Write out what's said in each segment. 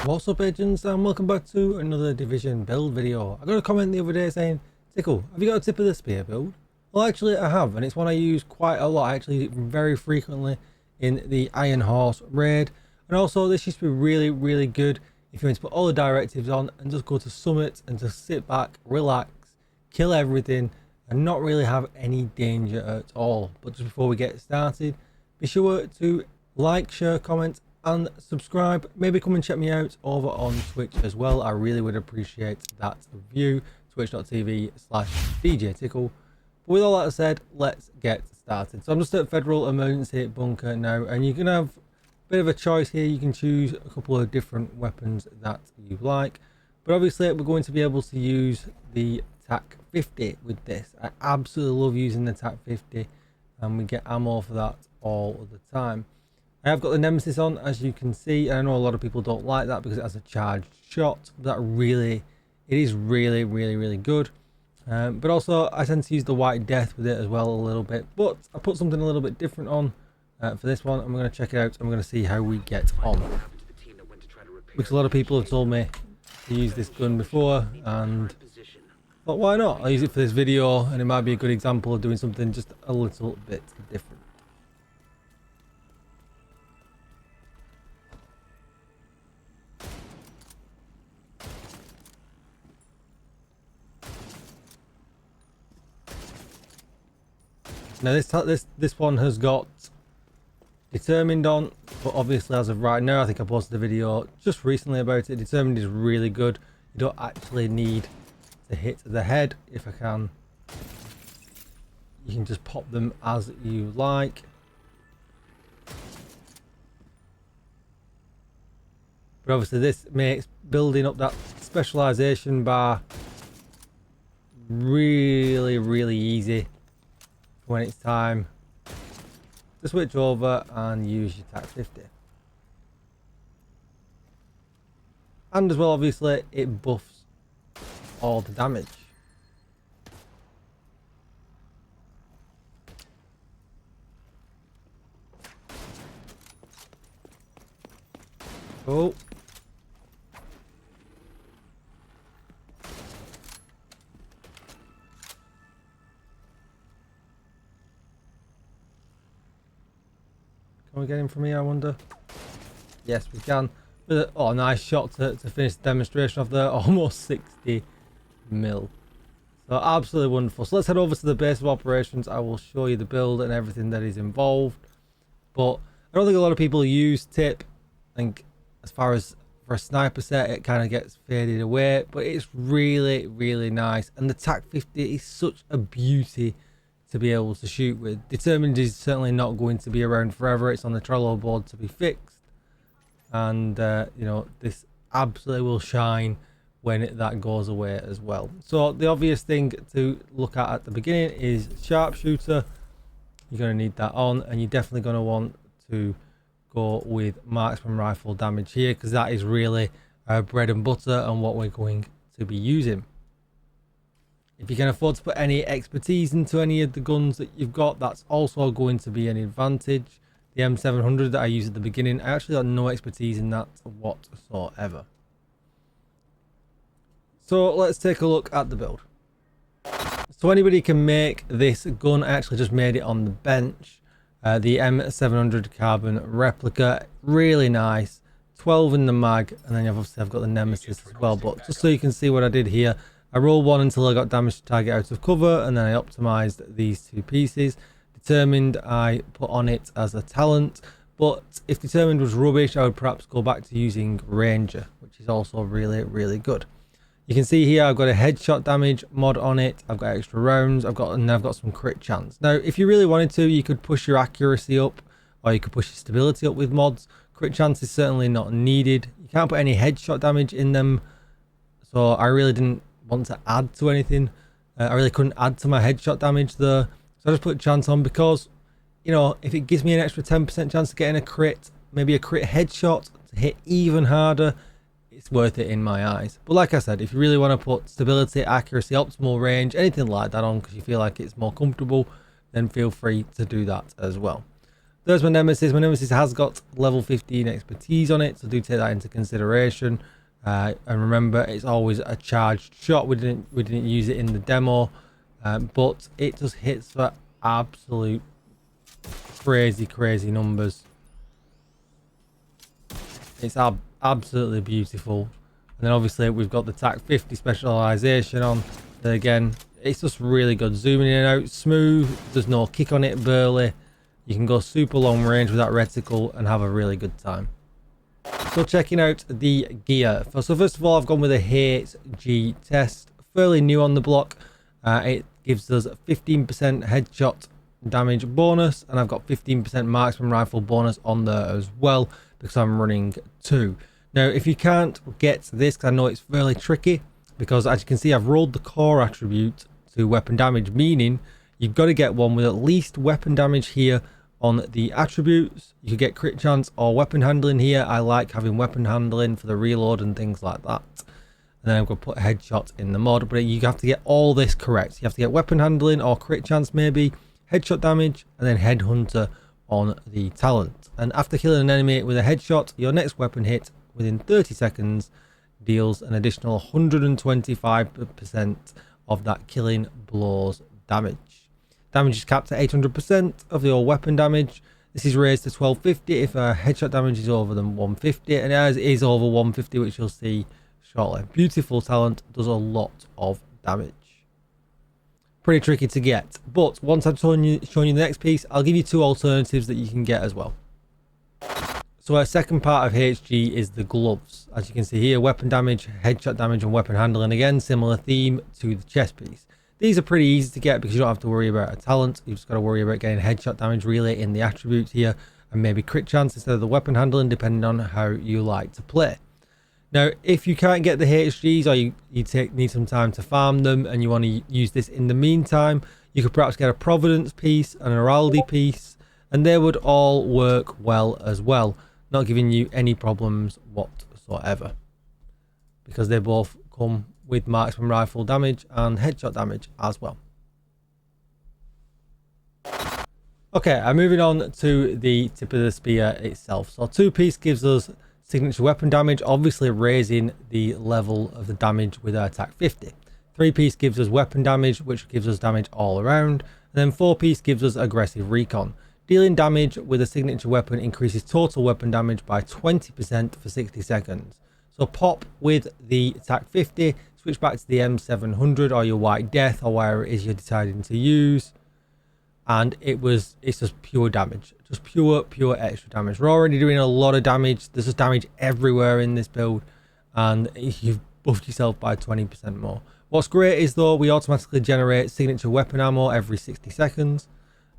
What's up, agents, and welcome back to another Division build video. I got a comment the other day saying, Tickle, have you got a tip of the spear build? Well, actually I have, and it's one I use quite a lot, actually very frequently in the Iron Horse raid. And also this used to be really good if you want to put all the directives on and just go to summit and just sit back, relax, kill everything and not really have any danger at all. But just before we get started, be sure to like, share, comment and subscribe. Maybe come and check me out over on Twitch as well. I really would appreciate that view. Twitch.tv/DJTICKLE. But with all that said, let's get started. So I'm just at Federal Emergency Bunker now, and you can have a bit of a choice here. You can choose a couple of different weapons that you like, but obviously we're going to be able to use the TAC 50 with this. I absolutely love using the TAC 50, and we get ammo for that all the time. I have got the Nemesis on, as you can see, and I know a lot of people don't like that because it has a charged shot. It is really good. But also I tend to use the White Death with it as well a little bit, but I put something a little bit different on for this one. I'm going to check it out and we're going to see how we get on, because a lot of people have told me to use this gun before, and but why not? I'll use it for this video, and it might be a good example of doing something just a little bit different. Now this one has got Determined on, but obviously as of right now, I think I posted a video just recently about it. Determined is really good. You don't actually need to hit the head. If I can, you can just pop them as you like. But obviously this makes building up that specialization bar really easy when it's time to switch over and use your TAC 50. And as well, obviously it buffs all the damage. Oh, can we get him from here, I wonder? Yes, we can. Oh, nice shot to finish the demonstration off there. Almost 60 mil. So absolutely wonderful. So let's head over to the base of operations. I will show you the build and everything that is involved. But I don't think a lot of people use tip. I think as far as for a sniper set, it kind of gets faded away. But it's really nice. And the TAC 50 is such a beauty to be able to shoot with. Determined is certainly not going to be around forever. It's on the Trello board to be fixed, and you know, this absolutely will shine when that goes away as well. So the obvious thing to look at the beginning is sharpshooter. You're going to need that on, and you're definitely going to want to go with marksman rifle damage here, because that is really our bread and butter and what we're going to be using. If you can afford to put any expertise into any of the guns that you've got, that's also going to be an advantage. The M700 that I used at the beginning, I actually got no expertise in that whatsoever. So let's take a look at the build. So anybody can make this gun. I actually just made it on the bench. The M700 carbon replica, really nice. 12 in the mag, and then obviously I've got the Nemesis as well. But just so you can see what I did here, I rolled one until I got damage to target out of cover, and then I optimized these two pieces. Determined I put on it as a talent, but if Determined was rubbish, I would perhaps go back to using Ranger, which is also really good. You can see here I've got a headshot damage mod on it. I've got extra rounds. I've got some crit chance. Now, if you really wanted to, you could push your accuracy up, or you could push your stability up with mods. Crit chance is certainly not needed. You can't put any headshot damage in them, so I really didn't want to add to anything. I really couldn't add to my headshot damage there, so I just put chance on, because you know, if it gives me an extra 10% chance of getting a crit, maybe a crit headshot to hit even harder, it's worth it in my eyes. But like I said, if you really want to put stability, accuracy, optimal range, anything like that on because you feel like it's more comfortable, then feel free to do that as well. There's my Nemesis. My Nemesis has got level 15 expertise on it, so do take that into consideration. And remember, it's always a charged shot. We didn't use it in the demo, but it just hits for absolute crazy numbers. It's absolutely beautiful. And then obviously we've got the TAC 50 specialization on. But again, it's just really good. Zooming in and out, smooth. There's no kick on it, burly. You can go super long range with that reticle and have a really good time. So checking out the gear. So first of all, I've gone with a HG test. Fairly new on the block. It gives us 15% headshot damage bonus, and I've got 15% marksman rifle bonus on there as well because I'm running 2. Now, if you can't get this, because I know it's fairly tricky, because as you can see, I've rolled the core attribute to weapon damage, meaning you've got to get one with at least weapon damage here on the attributes. You could get crit chance or weapon handling here. I like having weapon handling for the reload and things like that. And then I'm going to put headshot in the mod, but you have to get all this correct. You have to get weapon handling or crit chance maybe, headshot damage, and then headhunter on the talent. And after killing an enemy with a headshot, your next weapon hit within 30 seconds deals an additional 125% of that killing blow's damage. Damage is capped at 800% of your weapon damage. This is raised to 1250 if headshot damage is over than 150, and as it is over 150, which you'll see shortly. Beautiful talent, does a lot of damage. Pretty tricky to get, but once I've shown you the next piece, I'll give you 2 alternatives that you can get as well. So our second part of HG is the gloves. As you can see here, weapon damage, headshot damage, and weapon handling. Again, similar theme to the chest piece. These are pretty easy to get because you don't have to worry about a talent. You just got to worry about getting headshot damage really in the attributes here, and maybe crit chance instead of the weapon handling, depending on how you like to play. Now, if you can't get the HGs, or you need some time to farm them and you want to use this in the meantime, you could perhaps get a Providence piece, an Heraldi piece, and they would all work well as well, not giving you any problems whatsoever, because they both come with marksman rifle damage and headshot damage as well. Okay, I'm moving on to the tip of the spear itself. So 2-piece gives us signature weapon damage, obviously raising the level of the damage with our TAC 50. 3-piece gives us weapon damage, which gives us damage all around. And then 4-piece gives us aggressive recon. Dealing damage with a signature weapon increases total weapon damage by 20% for 60 seconds. So pop with the TAC 50, switch back to the M700 or your White Death or whatever it is you're deciding to use. And it's just pure damage, just pure extra damage. We're already doing a lot of damage. There's just damage everywhere in this build, and you've buffed yourself by 20% more. What's great is though, we automatically generate signature weapon ammo every 60 seconds,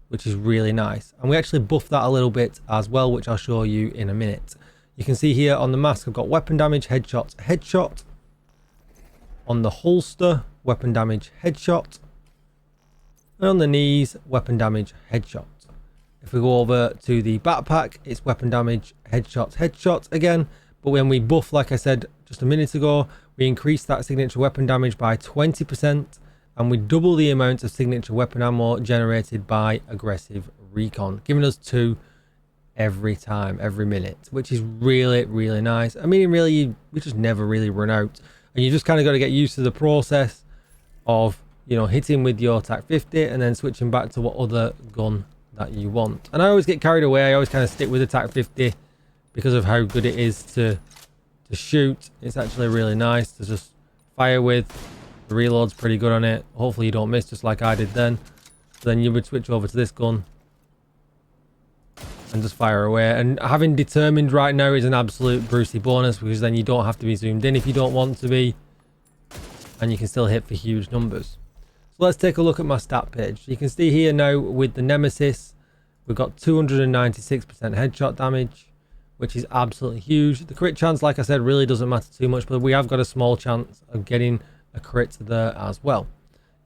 which is really nice. And we actually buff that a little bit as well, which I'll show you in a minute. You can see here on the mask, I've got weapon damage, headshot. On the holster, weapon damage, headshot. And on the knees, weapon damage, headshot. If we go over to the backpack, it's weapon damage, headshot again. But when we buff, like I said just a minute ago, we increase that signature weapon damage by 20%, and we double the amount of signature weapon ammo generated by aggressive recon, giving us 2 every time, every minute, which is really nice. I mean, really, we just never really run out, and you just kind of got to get used to the process of, you know, hitting with your TAC 50 and then switching back to what other gun that you want. And I always get carried away. I always kind of stick with the TAC 50 because of how good it is to shoot. It's actually really nice to just fire with. The reload's pretty good on it. Hopefully you don't miss, just like I did then. So then you would switch over to this gun and just fire away. And having determined right now is an absolute Brucey bonus, because then you don't have to be zoomed in if you don't want to be, and you can still hit for huge numbers. So let's take a look at my stat page. You can see here now with the Nemesis, we've got 296% headshot damage, which is absolutely huge. The crit chance, like I said, really doesn't matter too much, but we have got a small chance of getting a crit there as well.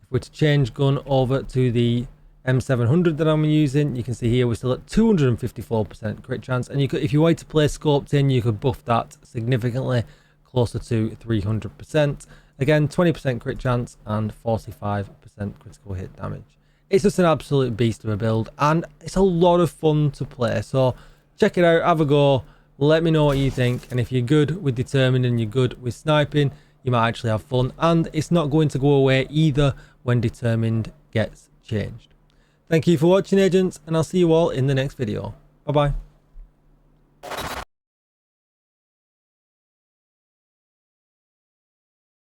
If we're to change gun over to the M700 that I'm using, you can see here we're still at 254% crit chance, and you could, if you wanted to play scoped in, you could buff that significantly closer to 300%. Again, 20% crit chance and 45% critical hit damage. It's just an absolute beast of a build, and it's a lot of fun to play. So check it out, have a go, let me know what you think, and if you're good with Determined and you're good with sniping, you might actually have fun, and it's not going to go away either when Determined gets changed. Thank you for watching, agents, and I'll see you all in the next video. Bye bye.